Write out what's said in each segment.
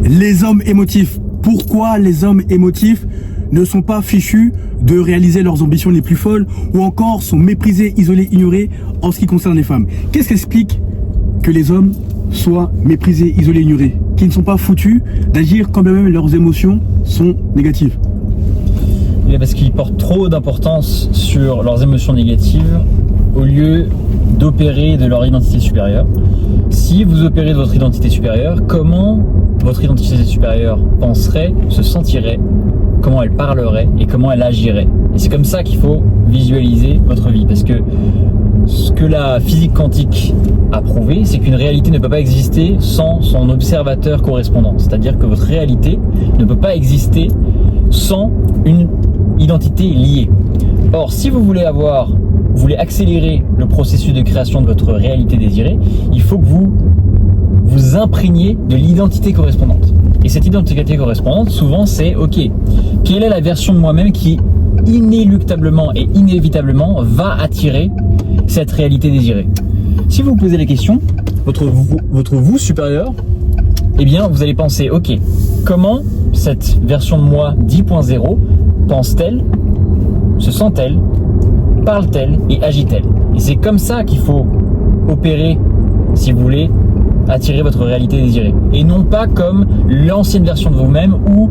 Les hommes émotifs. Pourquoi les hommes émotifs ne sont pas fichus de réaliser leurs ambitions les plus folles ou encore sont méprisés, isolés, ignorés en ce qui concerne les femmes? Qu'est-ce qui explique que les hommes soient méprisés, isolés, ignorés, qui ne sont pas foutus d'agir quand même leurs émotions sont négatives? Parce qu'ils portent trop d'importance sur leurs émotions négatives au lieu d'opérer de leur identité supérieure. Si vous opérez de votre identité supérieure, comment votre identité supérieure penserait, se sentirait, comment elle parlerait et comment elle agirait. Et c'est comme ça qu'il faut visualiser votre vie, parce que ce que la physique quantique a prouvé, c'est qu'une réalité ne peut pas exister sans son observateur correspondant. C'est-à-dire que votre réalité ne peut pas exister sans une identité liée. Or, si vous voulez accélérer le processus de création de votre réalité désirée, il faut que vous vous imprégniez de l'identité correspondante. Et cette identité correspondante, souvent, c'est OK, quelle est la version de moi-même qui inéluctablement et inévitablement va attirer cette réalité désirée? Si vous vous posez la question, votre vous supérieur, eh bien, vous allez penser, OK, comment cette version de moi 10.0 pense-t-elle, se sent-elle, parle-t-elle et agit-elle? Et c'est comme ça qu'il faut opérer, si vous voulez, attirer votre réalité désirée. Et non pas comme l'ancienne version de vous-même ou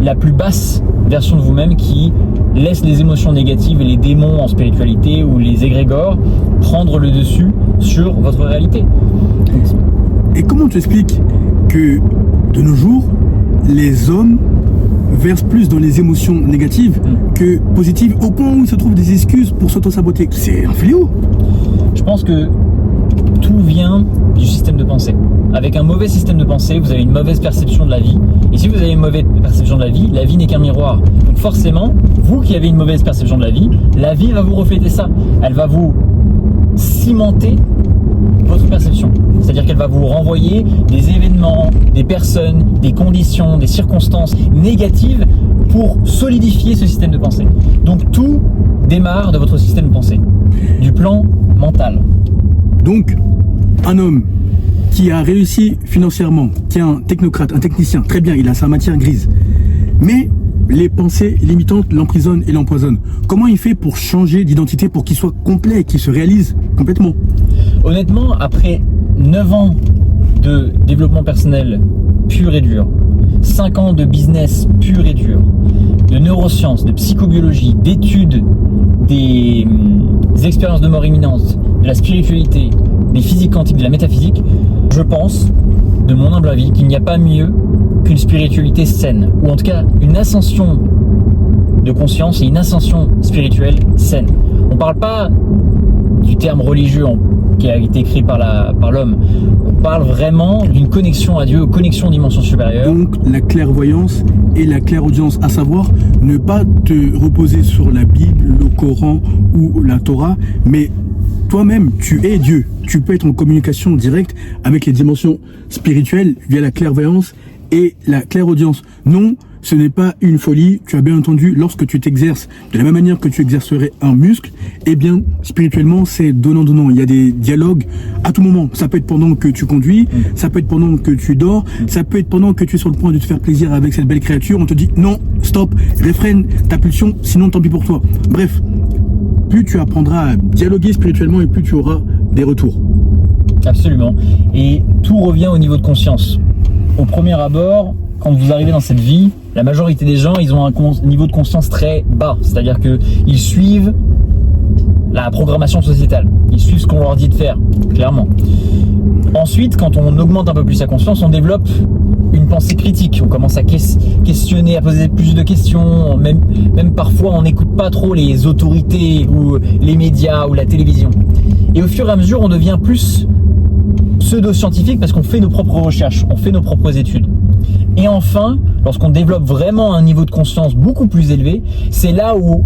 la plus basse version de vous-même qui laisse les émotions négatives et les démons en spiritualité ou les égrégores prendre le dessus sur votre réalité. Et comment tu expliques que de nos jours, les hommes versent plus dans les émotions négatives que positives, au point où ils se trouvent des excuses pour s'auto-saboter? C'est un fléau. Je pense que tout vient du système de pensée. Avec un mauvais système de pensée, vous avez une mauvaise perception de la vie. Et si vous avez une mauvaise perception de la vie n'est qu'un miroir. Donc forcément, vous qui avez une mauvaise perception de la vie va vous refléter ça. Elle va vous cimenter votre perception. C'est-à-dire qu'elle va vous renvoyer des événements, des personnes, des conditions, des circonstances négatives pour solidifier ce système de pensée. Donc tout démarre de votre système de pensée, du plan mental. Donc, un homme qui a réussi financièrement, qui est un technocrate, un technicien, très bien, il a sa matière grise, mais les pensées limitantes l'emprisonnent et l'empoisonnent. Comment il fait pour changer d'identité, pour qu'il soit complet, qu'il se réalise complètement? Honnêtement, après 9 ans de développement personnel pur et dur, 5 ans de business pur et dur, de neurosciences, de psychobiologie, d'études, des expériences de mort imminente, de la spiritualité, des physiques quantiques, de la métaphysique, je pense, de mon humble avis, qu'il n'y a pas mieux qu'une spiritualité saine, ou en tout cas une ascension de conscience et une ascension spirituelle saine. On ne parle pas du terme religieux qui a été écrit par l'homme. On parle vraiment d'une connexion à Dieu, connexion aux dimensions supérieures. Donc la clairvoyance et la clairaudience, à savoir ne pas te reposer sur la Bible, le Coran ou la Torah, mais toi-même, tu es Dieu. Tu peux être en communication directe avec les dimensions spirituelles via la clairvoyance et la clairaudience. Non, ce n'est pas une folie. Tu as bien entendu, lorsque tu t'exerces de la même manière que tu exercerais un muscle, eh bien, spirituellement, c'est donnant-donnant. Il y a des dialogues à tout moment. Ça peut être pendant que tu conduis, ça peut être pendant que tu dors, ça peut être pendant que tu es sur le point de te faire plaisir avec cette belle créature. On te dit non, stop, réfrène ta pulsion, sinon tant pis pour toi. Bref, plus tu apprendras à dialoguer spirituellement et plus tu auras des retours. Absolument. Et tout revient au niveau de conscience. Au premier abord, quand vous arrivez dans cette vie, la majorité des gens, ils ont un niveau de conscience très bas. C'est-à-dire qu'ils suivent la programmation sociétale. Ils suivent ce qu'on leur dit de faire, clairement. Ensuite, quand on augmente un peu plus sa conscience, on développe une pensée critique. On commence à questionner, à poser plus de questions. Même parfois, on n'écoute pas trop les autorités ou les médias ou la télévision. Et au fur et à mesure, on devient plus pseudo-scientifique parce qu'on fait nos propres recherches, on fait nos propres études. Et enfin, lorsqu'on développe vraiment un niveau de conscience beaucoup plus élevé, c'est là où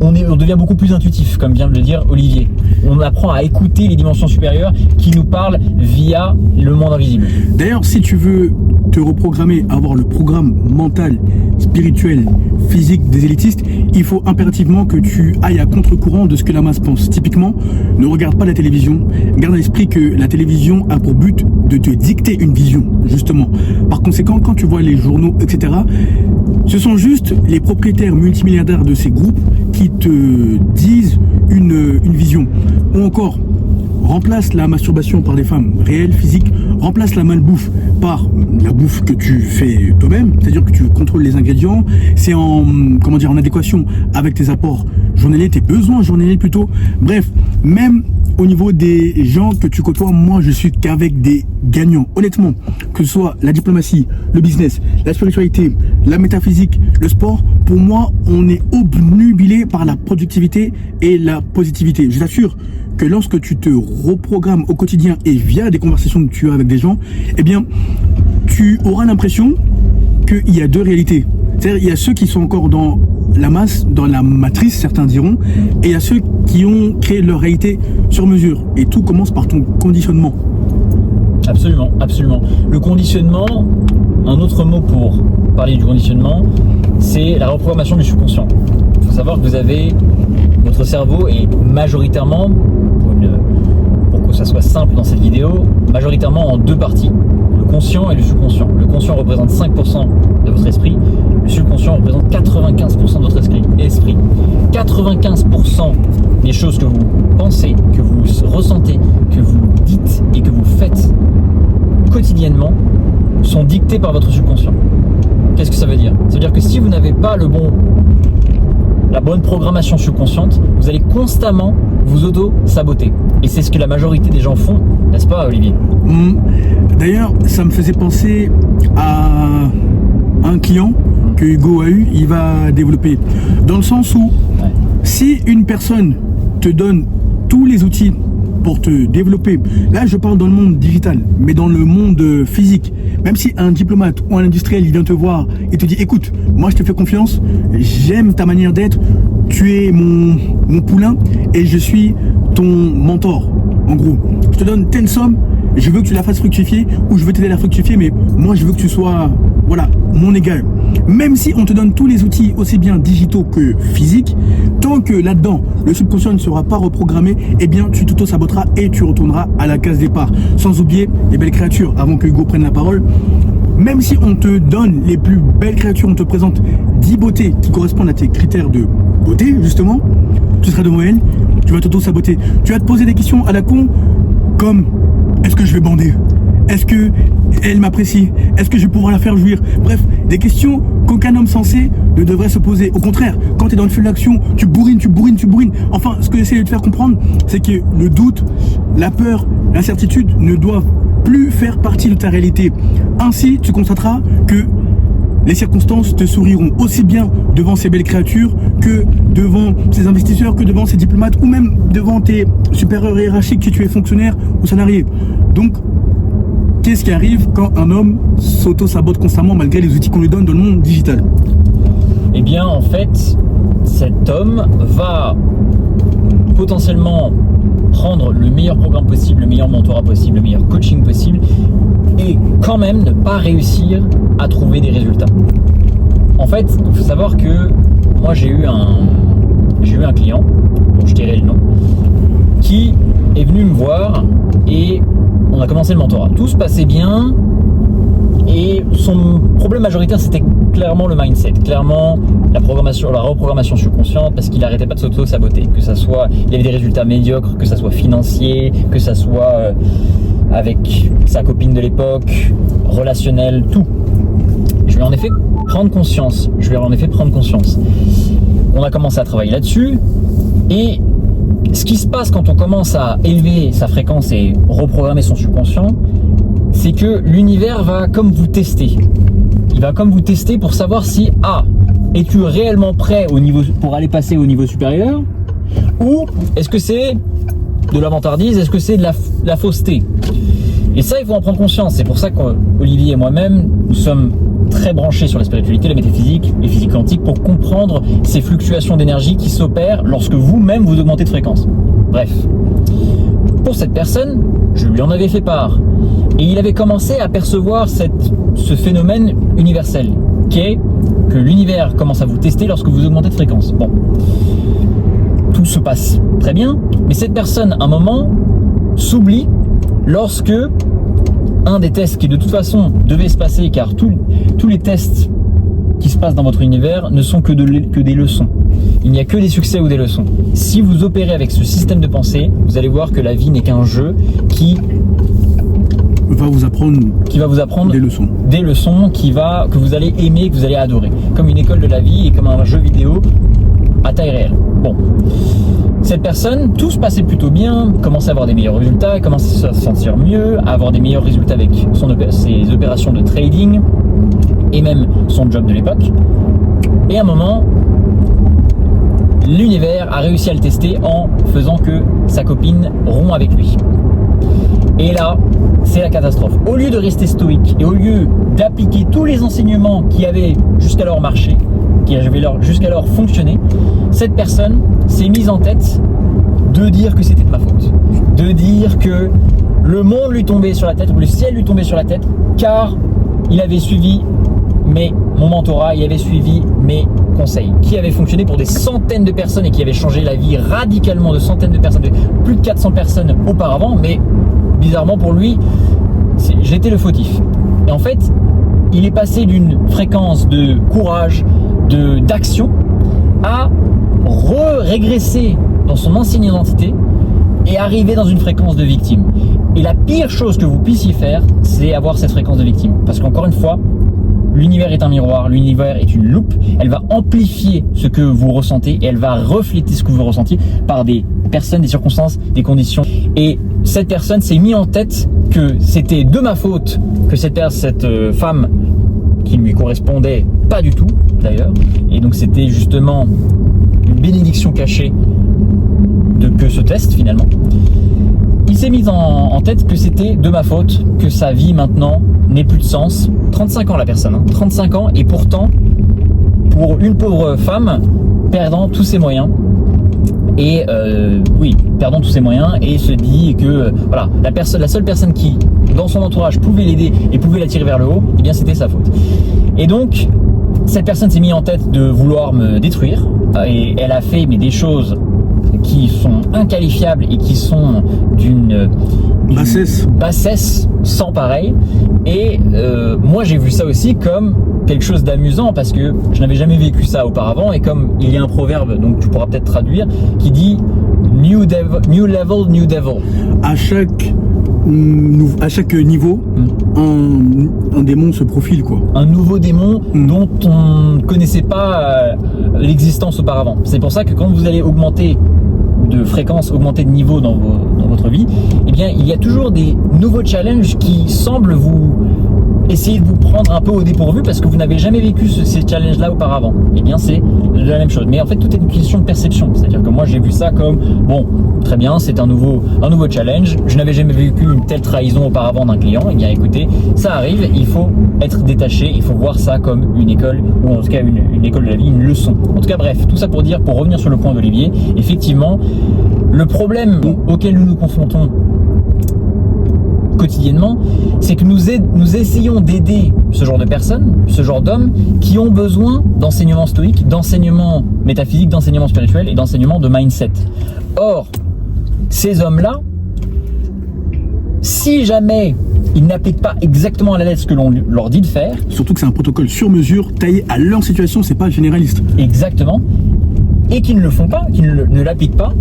on devient beaucoup plus intuitif, comme vient de le dire Olivier. On apprend à écouter les dimensions supérieures qui nous parlent via le monde invisible. D'ailleurs, si tu veux te reprogrammer, avoir le programme mental, spirituel, physique des élitistes, il faut impérativement que tu ailles à contre-courant de ce que la masse pense. Typiquement, ne regarde pas la télévision. Garde à l'esprit que la télévision a pour but de te dicter une vision, justement. Par conséquent, quand tu vois les journaux, etc., ce sont juste les propriétaires multimilliardaires de ces groupes qui te disent une vision. Ou encore, remplace la masturbation par des femmes réelles, physiques, remplace la malbouffe par la bouffe que tu fais toi-même, c'est-à-dire que tu contrôles les ingrédients, c'est en adéquation avec tes apports journaliers, tes besoins journaliers plutôt. Bref, même au niveau des gens que tu côtoies, moi je suis qu'avec des gagnants. Honnêtement, que ce soit la diplomatie, le business, la spiritualité, la métaphysique, le sport, pour moi, on est obnubilé par la productivité et la positivité. Je t'assure que lorsque tu te reprogrammes au quotidien et via des conversations que tu as avec des gens, eh bien, tu auras l'impression qu'il y a deux réalités. C'est-à-dire, il y a ceux qui sont encore dans la masse, dans la matrice, certains diront, et il y a ceux qui ont créé leur réalité sur mesure. Et tout commence par ton conditionnement. Absolument, absolument. Le conditionnement, un autre mot pour parler du conditionnement, c'est la reprogrammation du subconscient. Il faut savoir que votre cerveau est majoritairement, pour que ça soit simple dans cette vidéo, majoritairement en deux parties, le conscient et le subconscient. Le conscient représente 5% de votre esprit, le subconscient représente 95% de votre esprit. 95% des choses que vous pensez, que vous ressentez, que vous dites et que vous faites quotidiennement sont dictées par votre subconscient. Qu'est-ce que ça veut dire? Ça veut dire que si vous n'avez pas la bonne programmation subconsciente, vous allez constamment vous auto-saboter. Et c'est ce que la majorité des gens font, n'est-ce pas, Olivier? D'ailleurs, ça me faisait penser à un client que Hugo a eu, il va développer. Dans le sens où, si une personne te donne tous les outils pour te développer, là je parle dans le monde digital, mais dans le monde physique, même si un diplomate ou un industriel il vient te voir et te dit écoute, moi je te fais confiance, j'aime ta manière d'être, tu es mon poulain et je suis ton mentor, en gros, je te donne telle somme, je veux que tu la fasses fructifier ou je veux t'aider à la fructifier, mais moi je veux que tu sois, voilà, mon égal. Même si on te donne tous les outils aussi bien digitaux que physiques, tant que là-dedans le subconscient ne sera pas reprogrammé, eh bien tu t'auto-saboteras et tu retourneras à la case départ. Sans oublier les belles créatures, avant que Hugo prenne la parole, même si on te donne les plus belles créatures, on te présente 10 beautés qui correspondent à tes critères de beauté, justement, tu seras devant elle, tu vas t'auto-saboter. Tu vas te poser des questions à la con comme est-ce que je vais bander? Est-ce que elle m'apprécie? Est-ce que je vais pouvoir la faire jouir? Bref, des questions qu'aucun homme sensé ne devrait se poser. Au contraire, quand tu es dans le feu de l'action, tu bourrines. Enfin, ce que j'essaie de te faire comprendre, c'est que le doute, la peur, l'incertitude ne doivent plus faire partie de ta réalité. Ainsi, tu constateras que les circonstances te souriront aussi bien devant ces belles créatures que devant ces investisseurs, que devant ces diplomates ou même devant tes supérieurs hiérarchiques si tu es fonctionnaire ou salarié. Donc, qu'est-ce qui arrive quand un homme s'auto-sabote constamment malgré les outils qu'on lui donne dans le monde digital? Eh bien, en fait, cet homme va potentiellement prendre le meilleur programme possible, le meilleur mentorat possible, le meilleur coaching possible et quand même ne pas réussir à trouver des résultats. En fait, il faut savoir que moi j'ai eu un client, dont je tairai le nom, qui est venu me voir et on a commencé le mentorat. Tout se passait bien et son problème majoritaire c'était clairement le mindset, clairement la reprogrammation subconsciente, parce qu'il n'arrêtait pas de s'auto-saboter, que ça soit, il avait des résultats médiocres, que ça soit financier, que ça soit avec sa copine de l'époque, relationnel, tout. Je lui en ai fait prendre conscience. On a commencé à travailler là-dessus et ce qui se passe quand on commence à élever sa fréquence et reprogrammer son subconscient, c'est que l'univers va comme vous tester. Il va comme vous tester pour savoir si es-tu réellement prêt pour aller passer au niveau supérieur, ou est-ce que c'est de la vantardise, est-ce que c'est de la fausseté. Et ça, il faut en prendre conscience. C'est pour ça qu'Olivier et moi-même, nous sommes très branchés sur la spiritualité, la métaphysique, les physiques quantiques, pour comprendre ces fluctuations d'énergie qui s'opèrent lorsque vous-même vous augmentez de fréquence. Bref, pour cette personne, je lui en avais fait part. Et il avait commencé à percevoir ce phénomène universel, qui est que l'univers commence à vous tester lorsque vous augmentez de fréquence. Bon, tout se passe très bien, mais cette personne, à un moment, s'oublie lorsque un des tests qui de toute façon devait se passer, car tous les tests qui se passent dans votre univers ne sont que des leçons. Il n'y a que des succès ou des leçons. Si vous opérez avec ce système de pensée, vous allez voir que la vie n'est qu'un jeu qui va vous apprendre des leçons que vous allez aimer, que vous allez adorer. Comme une école de la vie et comme un jeu vidéo à taille réelle. Bon. Cette personne, tout se passait plutôt bien, commençait à avoir des meilleurs résultats, commençait à se sentir mieux, à avoir des meilleurs résultats avec ses opérations de trading et même son job de l'époque. Et à un moment, l'univers a réussi à le tester en faisant que sa copine rompt avec lui. Et là, c'est la catastrophe. Au lieu de rester stoïque et au lieu d'appliquer tous les enseignements qui avaient jusqu'alors marché, qui avaient jusqu'alors fonctionné, cette personne s'est mise en tête de dire que c'était de ma faute. De dire que le monde lui tombait sur la tête, ou le ciel lui tombait sur la tête, car il avait suivi mon mentorat, il avait suivi mes conseils, qui avaient fonctionné pour des centaines de personnes et qui avaient changé la vie radicalement de centaines de personnes, de plus de 400 personnes auparavant, mais bizarrement pour lui, j'étais le fautif. Et en fait, il est passé d'une fréquence de courage, d'action, à régresser dans son ancienne identité et arriver dans une fréquence de victime. Et la pire chose que vous puissiez faire, c'est avoir cette fréquence de victime. Parce qu'encore une fois, l'univers est un miroir, l'univers est une loupe, elle va amplifier ce que vous ressentez et elle va refléter ce que vous ressentiez par des personnes, des circonstances, des conditions. Et cette personne s'est mis en tête que c'était de ma faute que cette femme qui ne lui correspondait pas du tout d'ailleurs, et donc c'était justement une bénédiction cachée que ce test finalement. Il s'est mis en tête que c'était de ma faute, que sa vie maintenant n'ait plus de sens. 35 ans la personne, 35 ans, et pourtant, pour une pauvre femme, perdant tous ses moyens, et perdant tous ses moyens, et se dit que voilà, la seule personne qui, dans son entourage, pouvait l'aider et pouvait la tirer vers le haut, eh bien c'était sa faute. Et donc, cette personne s'est mise en tête de vouloir me détruire, et elle a fait des choses qui sont inqualifiables et qui sont d'une bassesse sans pareil. Et moi j'ai vu ça aussi comme quelque chose d'amusant parce que je n'avais jamais vécu ça auparavant, et comme il y a un proverbe, donc tu pourras peut-être traduire, qui dit new level, new devil. À chaque niveau, un démon se profile, quoi. Un nouveau démon dont on ne connaissait pas l'existence auparavant. C'est pour ça que quand vous allez augmenter de fréquence, augmenter de niveau dans votre vie, eh bien il y a toujours des nouveaux challenges qui semblent vous essayer de vous prendre un peu au dépourvu parce que vous n'avez jamais vécu ces challenges-là auparavant. Eh bien c'est la même chose. Mais en fait tout est une question de perception. C'est-à-dire que moi j'ai vu ça comme bon, très bien, c'est un nouveau challenge. Je n'avais jamais vécu une telle trahison auparavant d'un client. Eh bien écoutez, ça arrive. Il faut être détaché. Il faut voir ça comme une école, ou en tout cas une école de la vie, une leçon. En tout cas bref, tout ça pour revenir sur le point d'Olivier. Effectivement, le problème auquel nous nous confrontons quotidiennement, c'est que nous essayons d'aider ce genre de personnes, ce genre d'hommes qui ont besoin d'enseignements stoïques, d'enseignements métaphysiques, d'enseignements spirituels et d'enseignements de mindset. Or, ces hommes-là, si jamais ils n'appliquent pas exactement à la lettre ce que l'on leur dit de faire, surtout que c'est un protocole sur mesure, taillé à leur situation, c'est pas généraliste. Exactement. Et qu'ils ne le font pas, qu'ils ne l'appliquent pas,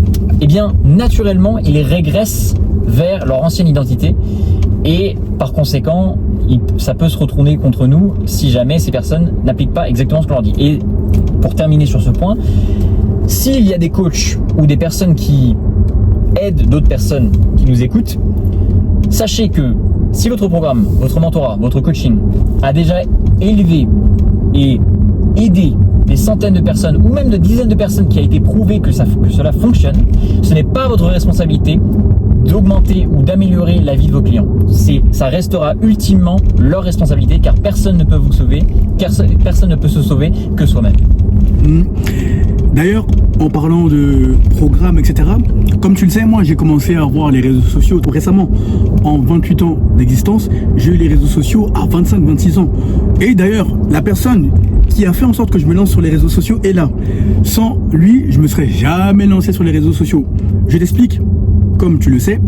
eh bien, naturellement, ils régressent vers leur ancienne identité et par conséquent, ça peut se retourner contre nous si jamais ces personnes n'appliquent pas exactement ce qu'on leur dit. Et pour terminer sur ce point, s'il y a des coachs ou des personnes qui aident d'autres personnes qui nous écoutent, sachez que si votre programme, votre mentorat, votre coaching a déjà élevé et aidé des centaines de personnes ou même de dizaines de personnes qui a été prouvé que cela fonctionne, ce n'est pas votre responsabilité d'augmenter ou d'améliorer la vie de vos clients. Ça restera ultimement leur responsabilité car personne ne peut vous sauver, personne ne peut se sauver que soi-même. D'ailleurs, en parlant de programmes, etc., comme tu le sais, moi j'ai commencé à voir les réseaux sociaux tout récemment. En 28 ans d'existence, j'ai eu les réseaux sociaux à 25-26 ans. Et d'ailleurs, la personne qui a fait en sorte que je me lance sur les réseaux sociaux est là. Sans lui, je me serais jamais lancé sur les réseaux sociaux. Je t'explique, comme tu le sais,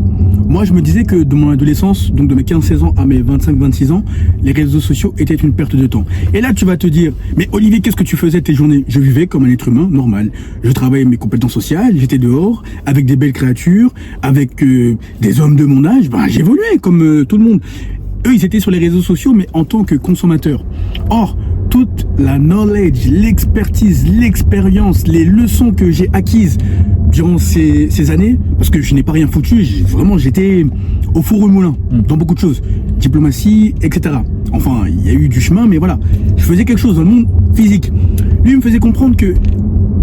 moi je me disais que de mon adolescence, donc de mes 15-16 ans à mes 25-26 ans, les réseaux sociaux étaient une perte de temps. Et là tu vas te dire, mais Olivier, qu'est-ce que tu faisais tes journées? Je vivais comme un être humain normal. Je travaillais mes compétences sociales, j'étais dehors, avec des belles créatures, avec des hommes de mon âge, j'évoluais comme tout le monde. Eux ils étaient sur les réseaux sociaux, mais en tant que consommateurs. Or, toute la knowledge, l'expertise, l'expérience, les leçons que j'ai acquises durant ces années, parce que je n'ai pas rien foutu, j'étais au four au moulin, dans beaucoup de choses, diplomatie, etc. Enfin, il y a eu du chemin, mais voilà, je faisais quelque chose dans le monde physique. Lui me faisait comprendre que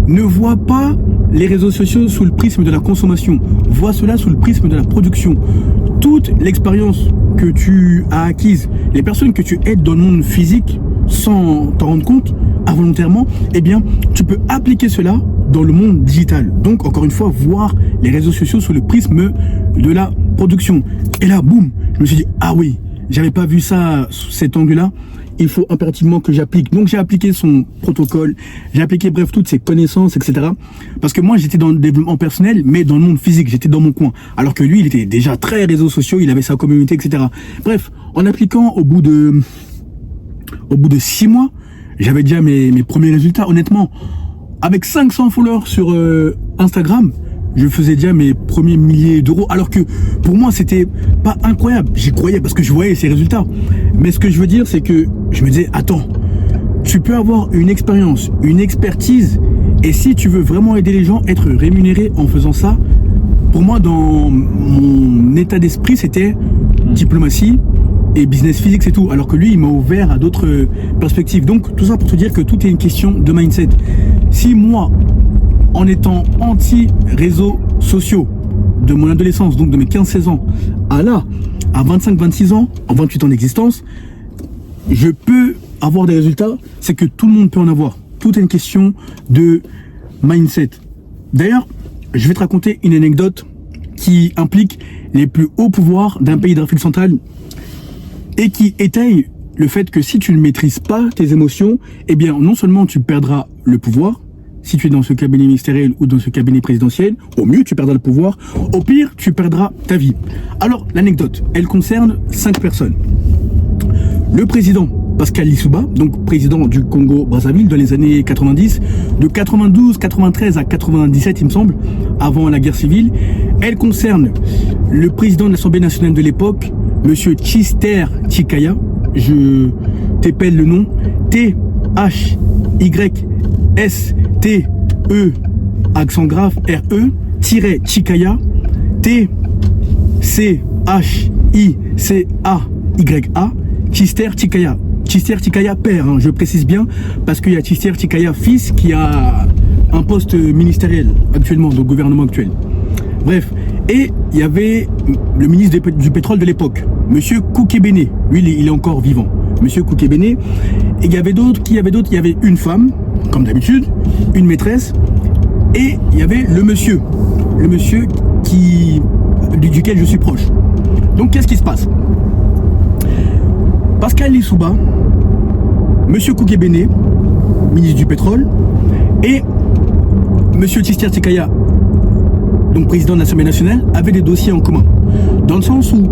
ne vois pas les réseaux sociaux sous le prisme de la consommation, vois cela sous le prisme de la production. Toute l'expérience que tu as acquise, les personnes que tu aides dans le monde physique, sans t'en rendre compte, involontairement, eh bien, tu peux appliquer cela dans le monde digital. Donc, encore une fois, voir les réseaux sociaux sous le prisme de la production. Et là, boum, je me suis dit, ah oui, j'avais pas vu ça sous cet angle-là. Il faut impérativement que j'applique. Donc, j'ai appliqué son protocole, j'ai appliqué, bref, toutes ses connaissances, etc. Parce que moi, j'étais dans le développement personnel, mais dans le monde physique, j'étais dans mon coin. Alors que lui, il était déjà très réseaux sociaux, il avait sa communauté, etc. Bref, en appliquant au bout de 6 mois, j'avais déjà mes premiers résultats. Honnêtement, avec 500 followers sur Instagram, je faisais déjà mes premiers milliers d'euros. Alors que pour moi, c'était pas incroyable. J'y croyais parce que je voyais ces résultats. Mais ce que je veux dire, c'est que je me disais, attends, tu peux avoir une expérience, une expertise, et si tu veux vraiment aider les gens, être rémunéré en faisant ça, pour moi, dans mon état d'esprit, c'était diplomatie et business physique, c'est tout. Alors que lui, il m'a ouvert à d'autres perspectives. Donc, tout ça pour te dire que tout est une question de mindset. Si moi, en étant anti-réseaux sociaux de mon adolescence, donc de mes 15-16 ans, à 25-26 ans, en 28 ans d'existence, je peux avoir des résultats, c'est que tout le monde peut en avoir. Tout est une question de mindset. D'ailleurs, je vais te raconter une anecdote qui implique les plus hauts pouvoirs d'un pays d'Afrique centrale et qui étaye le fait que si tu ne maîtrises pas tes émotions, eh bien non seulement tu perdras le pouvoir, si tu es dans ce cabinet ministériel ou dans ce cabinet présidentiel, au mieux tu perdras le pouvoir, au pire tu perdras ta vie. Alors l'anecdote, elle concerne 5 personnes. Le président Pascal Lissouba, donc président du Congo-Brazzaville dans les années 90, de 92, 93 à 97 il me semble, avant la guerre civile. Elle concerne le président de l'Assemblée nationale de l'époque, Monsieur Tchister Tchikaya, je t'épelle le nom, T-H-Y-S-T-E, accent grave, R-E, Tchikaya, T-C-H-I-C-A-Y-A, Tchister Tchikaya. Tchister Tchikaya père, hein, je précise bien, parce qu'il y a Tchister Tchikaya fils qui a un poste ministériel actuellement, dans le gouvernement actuel. Bref, et il y avait le ministre du pétrole de l'époque, Monsieur Koukébéné, lui il est encore vivant, Monsieur Koukébéné, et il y avait d'autres, il y avait une femme, comme d'habitude, une maîtresse, et il y avait le monsieur duquel je suis proche. Donc qu'est-ce qui se passe? Pascal Lissouba, Monsieur Koukébéné, ministre du pétrole, et Monsieur Tchister Tchikaya, donc président de l'Assemblée nationale, avaient des dossiers en commun. Dans le sens où,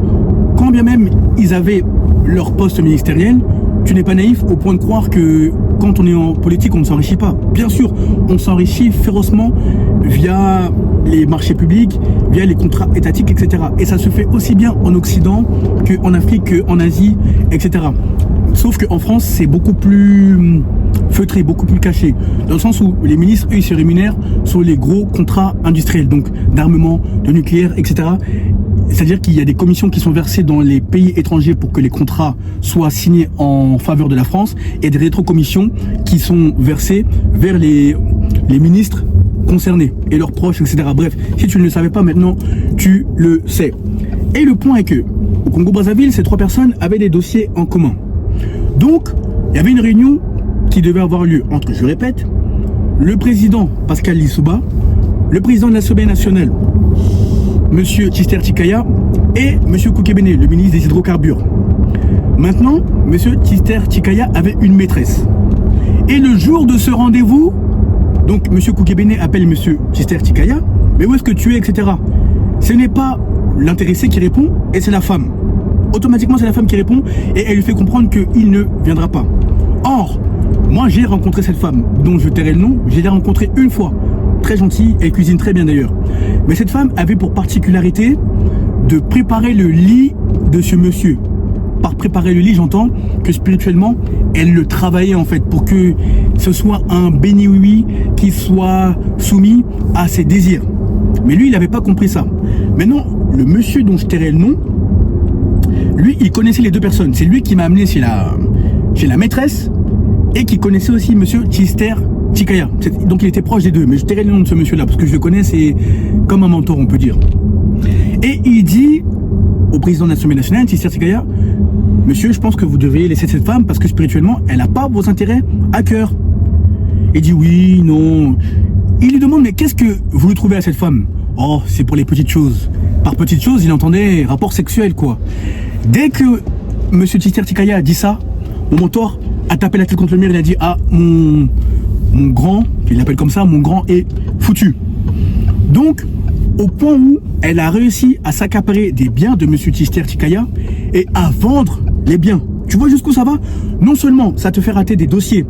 quand bien même ils avaient leur poste ministériel, tu n'es pas naïf au point de croire que quand on est en politique, on ne s'enrichit pas. Bien sûr, on s'enrichit férocement via les marchés publics, via les contrats étatiques, etc. Et ça se fait aussi bien en Occident qu'en Afrique, qu'en Asie, etc. Sauf qu'en France, c'est beaucoup plus feutré, beaucoup plus caché. Dans le sens où les ministres, eux, ils se rémunèrent sur les gros contrats industriels, donc d'armement, de nucléaire, etc. C'est-à-dire qu'il y a des commissions qui sont versées dans les pays étrangers pour que les contrats soient signés en faveur de la France et des rétrocommissions qui sont versées vers les ministres concernés et leurs proches, etc. Bref, si tu ne le savais pas maintenant, tu le sais. Et le point est que au Congo-Brazzaville, ces 3 personnes avaient des dossiers en commun. Donc, il y avait une réunion qui devait avoir lieu entre, je répète, le président Pascal Lissouba, le président de l'Assemblée nationale, Monsieur Tchister Tchikaya, et Monsieur Koukébéné, le ministre des hydrocarbures. Maintenant, Monsieur Tchister Tchikaya avait une maîtresse. Et le jour de ce rendez-vous, donc Monsieur Koukébéné appelle Monsieur Tchister Tchikaya, mais où est-ce que tu es, etc. Ce n'est pas l'intéressé qui répond, et c'est la femme. Automatiquement, c'est la femme qui répond, et elle lui fait comprendre qu'il ne viendra pas. Or, moi j'ai rencontré cette femme, dont je tairai le nom, je l'ai rencontrée une fois. Très gentille, elle cuisine très bien d'ailleurs. Mais cette femme avait pour particularité de préparer le lit de ce monsieur. Par préparer le lit, j'entends que spirituellement, elle le travaillait en fait pour que ce soit un béni oui qui soit soumis à ses désirs. Mais lui, il n'avait pas compris ça. Maintenant, le monsieur dont je tairai le nom, lui, il connaissait les deux personnes. C'est lui qui m'a amené chez la maîtresse et qui connaissait aussi monsieur Tchister Tchikaya. Donc il était proche des deux. Mais je tairai le nom de ce monsieur-là parce que je le connais, c'est comme un mentor, on peut dire. Et il dit au président de l'Assemblée nationale, Tchister Tchikaya, monsieur, je pense que vous devriez laisser cette femme parce que spirituellement, elle n'a pas vos intérêts à cœur. Il dit oui, non. Il lui demande, mais qu'est-ce que vous lui trouvez à cette femme? Oh, c'est pour les petites choses. Par petites choses, il entendait rapport sexuel, quoi. Dès que monsieur Tchister Tchikaya a dit ça, mon mentor a tapé la tête contre le mur, il a dit, ah, mon grand, il l'appelle comme ça, mon grand est foutu. Donc, au point où elle a réussi à s'accaparer des biens de monsieur Tchister Tchikaya et à vendre les biens. Tu vois jusqu'où ça va? Non seulement ça te fait rater des dossiers,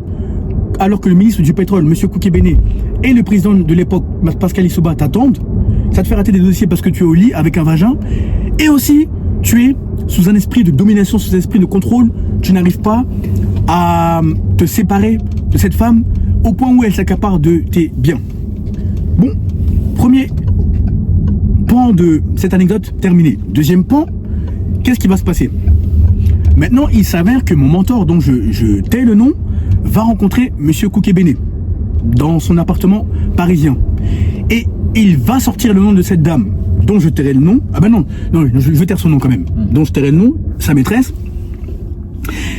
alors que le ministre du pétrole, monsieur Koukébéné, et le président de l'époque, Pascal Lissouba, t'attendent, ça te fait rater des dossiers parce que tu es au lit avec un vagin, et aussi, tu es sous un esprit de domination, sous un esprit de contrôle, tu n'arrives pas à te séparer de cette femme au point où elle s'accapare de tes biens. Bon, premier pan de cette anecdote terminé. Deuxième pan, qu'est-ce qui va se passer? Maintenant, il s'avère que mon mentor, dont je tais le nom, va rencontrer monsieur Koukébéné dans son appartement parisien. Et il va sortir le nom de cette dame, dont je tairai le nom. Ah ben non, je vais taire son nom quand même. Dont je tairai le nom, sa maîtresse.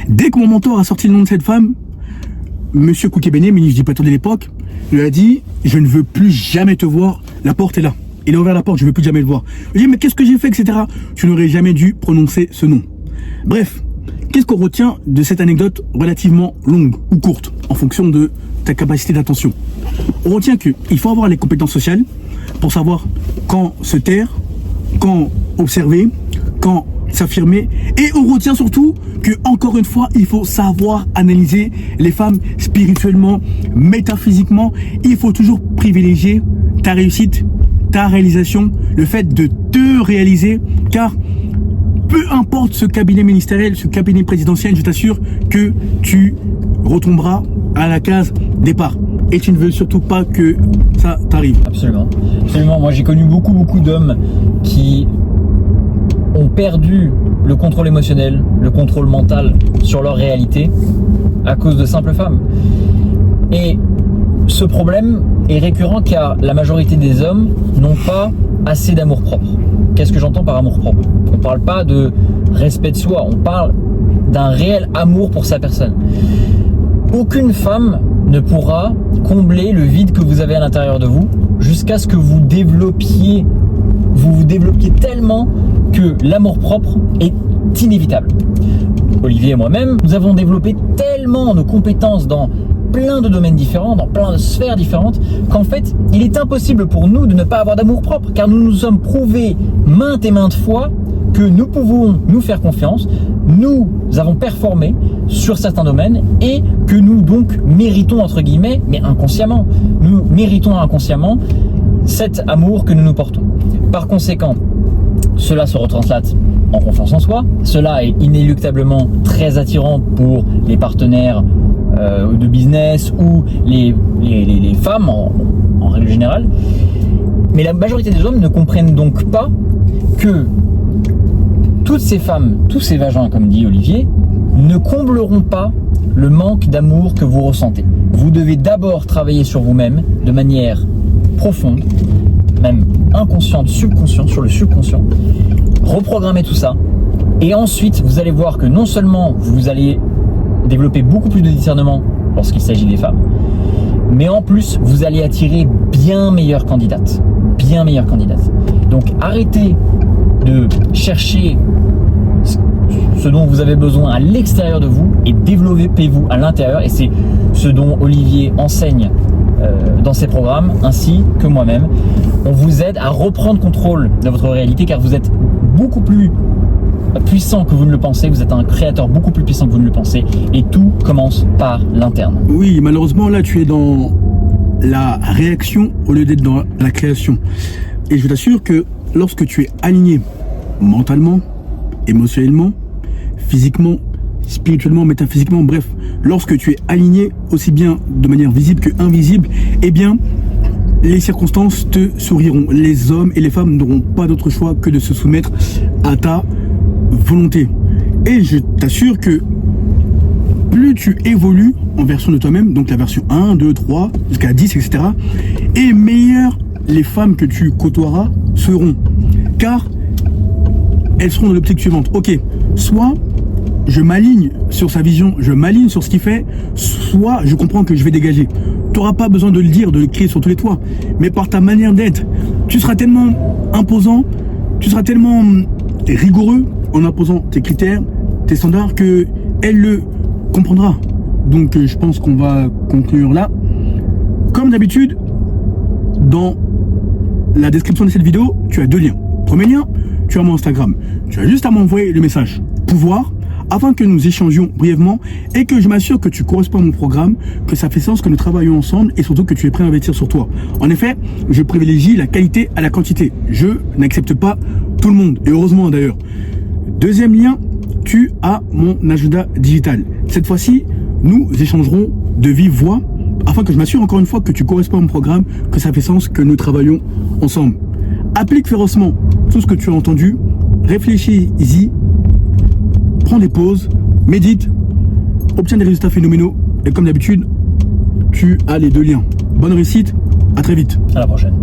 Dès que mon mentor a sorti le nom de cette femme, monsieur Koukébéné, ministre du pétrole de l'époque, lui a dit, je ne veux plus jamais te voir, la porte est là. Il a ouvert la porte, je ne veux plus jamais le voir. Je lui ai dit, mais qu'est-ce que j'ai fait, etc. Tu n'aurais jamais dû prononcer ce nom. Bref, qu'est-ce qu'on retient de cette anecdote relativement longue ou courte, en fonction de ta capacité d'attention? On retient qu'il faut avoir les compétences sociales pour savoir quand se taire, quand observer, quand s'affirmer. Et on retient surtout que, encore une fois, il faut savoir analyser les femmes spirituellement, métaphysiquement. Il faut toujours privilégier ta réussite, ta réalisation, le fait de te réaliser, car peu importe ce cabinet ministériel, ce cabinet présidentiel, je t'assure que tu retomberas à la case départ. Et tu ne veux surtout pas que ça t'arrive. Absolument. Absolument. Moi, j'ai connu beaucoup d'hommes qui ont perdu le contrôle émotionnel, le contrôle mental sur leur réalité à cause de simples femmes. Et ce problème est récurrent car la majorité des hommes n'ont pas assez d'amour propre. Qu'est-ce que j'entends par amour propre? On ne parle pas de respect de soi, on parle d'un réel amour pour sa personne. Aucune femme ne pourra combler le vide que vous avez à l'intérieur de vous jusqu'à ce que vous vous développiez tellement que l'amour-propre est inévitable. Olivier et moi-même, nous avons développé tellement nos compétences dans plein de domaines différents, dans plein de sphères différentes, qu'en fait, il est impossible pour nous de ne pas avoir d'amour-propre, car nous nous sommes prouvés maintes et maintes fois que nous pouvons nous faire confiance, nous avons performé sur certains domaines et que nous donc méritons, entre guillemets, mais inconsciemment, nous méritons inconsciemment cet amour que nous nous portons. Par conséquent, cela se retranslate en confiance en soi, cela est inéluctablement très attirant pour les partenaires de business ou les femmes en règle générale, mais la majorité des hommes ne comprennent donc pas que toutes ces femmes, tous ces vagins, comme dit Olivier, ne combleront pas le manque d'amour que vous ressentez. Vous devez d'abord travailler sur vous-même de manière profonde, même inconsciente, subconsciente, sur le subconscient, reprogrammer tout ça, et ensuite vous allez voir que non seulement vous allez développer beaucoup plus de discernement lorsqu'il s'agit des femmes, mais en plus, vous allez attirer bien meilleures candidates. Bien meilleures candidates. Donc arrêtez de chercher ce dont vous avez besoin à l'extérieur de vous et développez-vous à l'intérieur. Et c'est ce dont Olivier enseigne dans ses programmes, ainsi que moi-même. On vous aide à reprendre contrôle de votre réalité car vous êtes beaucoup plus puissant que vous ne le pensez, vous êtes un créateur beaucoup plus puissant que vous ne le pensez et tout commence par l'interne. Oui, malheureusement là tu es dans la réaction au lieu d'être dans la création. Et je t'assure que lorsque tu es aligné mentalement, émotionnellement, physiquement, spirituellement, métaphysiquement, bref, lorsque tu es aligné aussi bien de manière visible que invisible, eh bien les circonstances te souriront. Les hommes et les femmes n'auront pas d'autre choix que de se soumettre à ta volonté. Et je t'assure que plus tu évolues en version de toi-même, donc la version 1, 2, 3, jusqu'à 10, etc., et meilleures les femmes que tu côtoieras seront. Car elles seront dans l'optique suivante. Ok, soit je m'aligne sur sa vision, je m'aligne sur ce qu'il fait, soit je comprends que je vais dégager. Tu n'auras pas besoin de le dire, de le crier sur tous les toits, mais par ta manière d'être, tu seras tellement imposant, tu seras tellement rigoureux en imposant tes critères, tes standards, que elle le comprendra. Donc je pense qu'on va conclure là. Comme d'habitude, dans la description de cette vidéo, tu as deux liens. Premier lien, tu as mon Instagram. Tu as juste à m'envoyer le message pouvoir afin que nous échangions brièvement et que je m'assure que tu corresponds à mon programme, que ça fait sens que nous travaillons ensemble et surtout que tu es prêt à investir sur toi. En effet, je privilégie la qualité à la quantité. Je n'accepte pas tout le monde et heureusement d'ailleurs. Deuxième lien, tu as mon agenda digital. Cette fois-ci, nous échangerons de vive voix afin que je m'assure encore une fois que tu corresponds à mon programme, que ça fait sens que nous travaillons ensemble. Applique férocement tout ce que tu as entendu, réfléchis-y, prends des pauses, médite, obtiens des résultats phénoménaux et comme d'habitude, tu as les deux liens. Bonne réussite, à très vite. À la prochaine.